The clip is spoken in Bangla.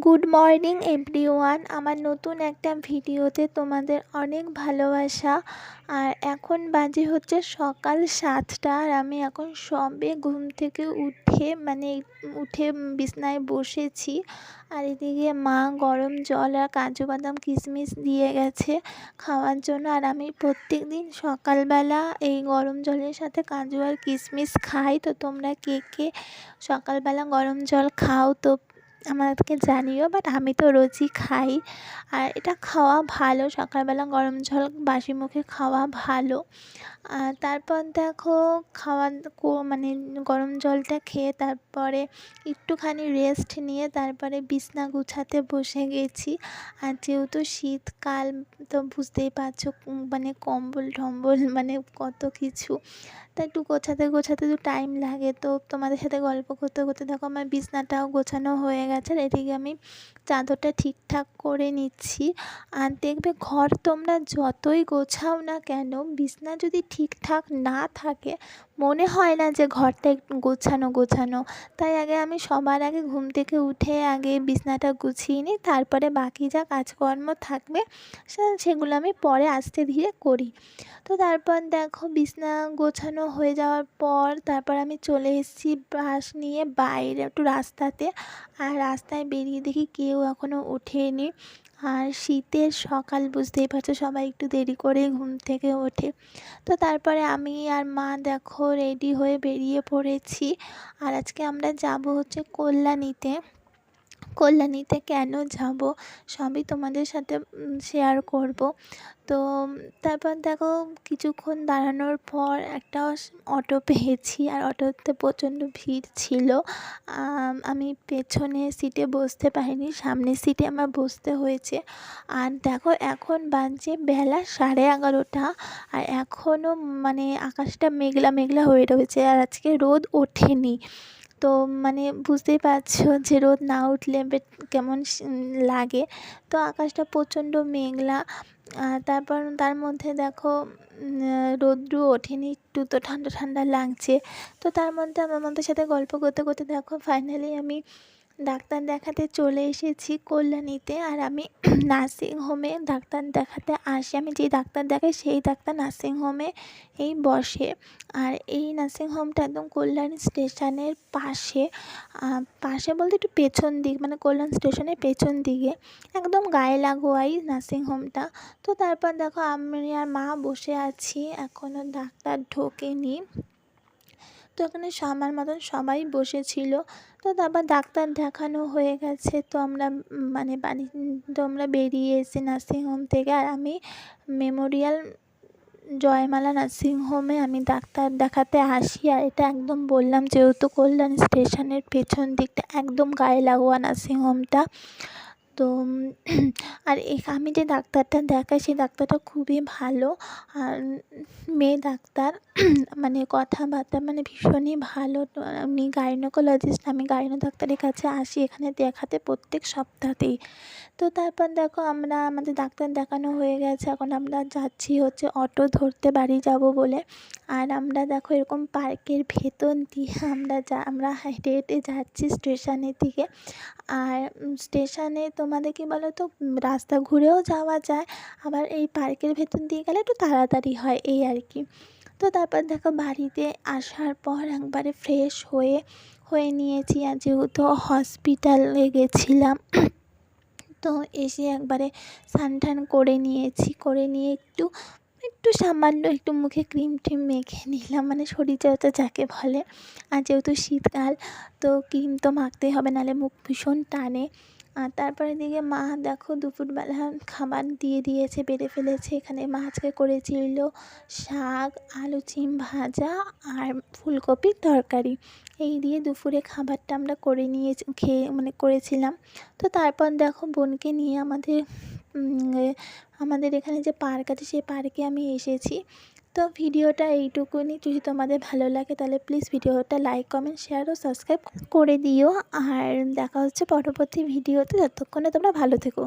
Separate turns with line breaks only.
Good morning everyone. আমার নতুন একটা ভিডিওতে তোমাদের অনেক ভালোবাসা। আর এখন বাজে হচ্ছে সকাল 7টা, আর আমি এখন সবে ঘুম থেকে উঠে বিছনায় বসেছি। আর এদিকে মা গরম জল আর কাজু বাদাম কিশমিশ দিয়ে গেছে খাওয়ার জন্য। আর আমি প্রত্যেক দিন সকালবেলা এই গরম জলের সাথে কাজু আর কিশমিশ খাই। তো তোমরা কে কে সকালবেলা গরম জল খাও তো আমাকে জানিও, বাট আমি তো রোজই খাই। আর এটা খাওয়া ভালো, সকালবেলা গরম জল বাসি মুখে খাওয়া ভালো। আর তারপর দেখো গরম জলটা খেয়ে তারপরে একটুখানি রেস্ট নিয়ে তারপরে বিছনা গুছাতে বসে গেছি। আর যেহেতু শীতকাল তো বুঝতেই পারছো, কম্বল টম্বল কত কিছু, তা একটু গোছাতে তো টাইম লাগে। তো তোমাদের সাথে গল্প করতে করতে দেখো আমার বিছনাটাও গোছানো হয়ে গেছে। আর এদিকে আমি চাদরটা ঠিকঠাক করে নিচ্ছি। আর দেখবে ঘর তোমরা যতই গোছাও না কেন, বিছনা যদি ঠিকঠাক না থাকে মনে হয় না যে ঘরটা একটু গোছানো। তাই আমি সবার আগে ঘুম থেকে উঠে আগে বিছনাটা গুছিয়ে নিই, তারপরে বাকি যা কাজকর্ম থাকবে সেগুলো আমি পরে আস্তে ধীরে করি। তো তারপর দেখো বিছনা গোছানো হয়ে যাওয়ার পর তারপর আমি চলে এসেছি ব্রাশ নিয়ে বাইরে একটু রাস্তাতে। আর রাস্তায় বেরিয়ে দেখি কেউ এখনও ওঠেনি। আর শীতের সকাল বুঝতেই পারছো, সবাই একটু দেরি করে ঘুম থেকে ওঠে। তো তারপরে আমি আর মা দেখো রেডি হয়ে বেরিয়ে পড়েছি। আর আজকে আমরা যাব হচ্ছে কল্যাণীতে কেন যাব সবই তোমাদের সাথে শেয়ার করব। তো তারপর দেখো কিছুক্ষণ দাঁড়ানোর পর একটা অটো পেয়েছি। আর অটোতে প্রচণ্ড ভিড় ছিল। আমি পেছনের সিটে বসতে পারিনি, সামনের সিটে আমার বসতে হয়েছে। আর দেখো এখন বাজে বেলা 11:30, আর এখনও আকাশটা মেঘলা হয়ে রয়েছে। আর আজকে রোদ ওঠেনি। তো বুঝতেই পারছো যে রোদ না উঠলে কেমন লাগে। তো আকাশটা প্রচণ্ড মেঘলা। তারপর তার মধ্যে দেখো রোদ্র ওঠেনি, একটু তো ঠান্ডা লাগছে। তো তার মধ্যে আমাদের সাথে গল্প করতে করতে দেখো ফাইনালি আমি ডাক্তার দেখাতে চলে এসেছি কল্যাণীতে। আর আমি নার্সিংহোমে ডাক্তার দেখাতে আসি। আমি যেই ডাক্তার দেখাই সেই ডাক্তার নার্সিংহোমে বসে। আর এই নার্সিংহোমটা একদম কল্যাণী স্টেশনের পাশে বলতে একটু পেছন দিক, কল্যাণ স্টেশনের পেছন দিকে একদম গায়ে লাগোয়াই নার্সিংহোমটা। তো তারপর দেখো আমি আর মা বসে আছি, এখনও ডাক্তার ঢোকেনি। তো এখানে আমার মতন সবাই বসেছিল। তো তারপর ডাক্তার দেখানো হয়ে গেছে। তো আমরা বেরিয়ে এসে নার্সিংহোম থেকে। আর আমি মেমোরিয়াল জয়মালা নার্সিংহোমে আমি ডাক্তার দেখাতে আসি। আর এটা একদম বললাম যেহেতু কল্যাণ স্টেশনের পেছন দিকটা একদম গায়ে লাগোয়া নার্সিংহোমটা। তো আর আমি যে ডাক্তারটা দেখাই সেই ডাক্তারটা খুবই ভালো। আর মেয়ে ডাক্তার, কথাবার্তা ভীষণই ভালো। উনি গাইনোকোলজিস্ট। আমি গাইনো ডাক্তারের কাছে আসি এখানে দেখাতে প্রত্যেক সপ্তাহতেই। তো তারপর দেখো আমাদের ডাক্তার দেখানো হয়ে গেছে। এখন আমরা যাচ্ছি হচ্ছে অটো ধরতে বাড়ি যাব বলে। আর আমরা দেখো এরকম পার্কের ভেতর দিয়ে আমরা হেঁটে যাচ্ছি স্টেশনের দিকে। আর স্টেশনে তোমাদের কি বলো তো, রাস্তা ঘুরেও যাওয়া যায়, আবার এই পার্কের ভেতর দিয়ে গেলে একটু তাড়াতাড়ি হয়, এই আর কি। তো তারপর দেখো বাড়িতে আসার পর একবারে ফ্রেশ হয়ে নিয়েছি। আর যেহেতু হসপিটালে গেছিলাম, তো এসে একবারে স্নান করে নিয়ে একটু সামান্য একটু মুখে ক্রিম ট্রিম মেখে নিলাম, শরীরচর্চা যাকে বলে। আর যেহেতু শীতকাল তো ক্রিম তো মাখতেই হবে, নাহলে মুখ ভীষণ টানে। আর তারপরে দিকে মা দেখো দুপুরবেলা খাবার দিয়ে দিয়েছে, বেড়ে ফেলেছে। এখানে মা আজকে করেছিল শাক, আলু চিম ভাজা আর ফুলকপির তরকারি। এই দিয়ে দুপুরে খাবারটা আমরা করেছিলাম। তো তারপর দেখো বোনকে নিয়ে আমাদের এখানে যে পার্ক আছে সেই পার্কে আমি এসেছি। তো ভিডিওটা এইটুকুনি। যদি তোমাদের ভালো লাগে তাহলে প্লিজ ভিডিওটা লাইক, কমেন্ট, শেয়ার ও সাবস্ক্রাইব করে দিও। আর দেখা হচ্ছে পরবর্তী ভিডিওতে। ততক্ষণে তোমরা ভালো থেকো।